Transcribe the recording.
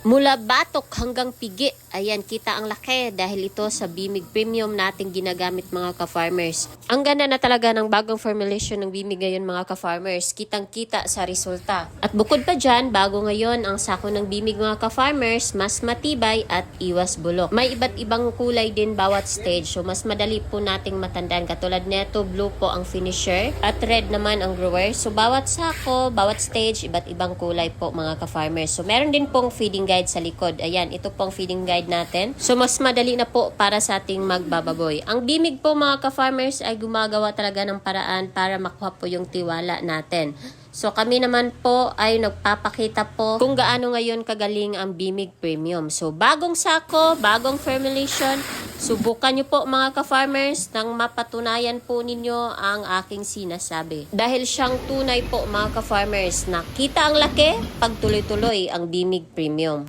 Mula batok hanggang pigi, ayan, kita ang laki dahil ito sa Bimig Premium nating ginagamit mga ka-farmers. Ang ganda na talaga ng bagong formulation ng Bimig ngayon mga ka-farmers, kitang-kita sa resulta. At bukod pa dyan, bago ngayon ang sako ng Bimig mga ka-farmers, mas matibay at iwas bulok. May iba't ibang kulay din bawat stage, so mas madali po nating matandaan. Katulad neto, blue po ang finisher at red naman ang grower. So bawat sako, bawat stage, iba't ibang kulay po mga ka-farmers. So meron din pong feeding guide sa likod. Ayan, ito pong feeding guide natin. So, mas madali na po para sa ating magbababoy. Ang Bimig po mga ka-farmers ay gumagawa talaga ng paraan para makuha po yung tiwala natin. So, kami naman po ay nagpapakita po kung gaano ngayon kagaling ang Bimig Premium. So, bagong sako, bagong formulation, subukan nyo po mga ka-farmers nang mapatunayan po ninyo ang aking sinasabi. Dahil siyang tunay po mga ka-farmers, nakita ang laki pag tuloy-tuloy ang Bimig Premium.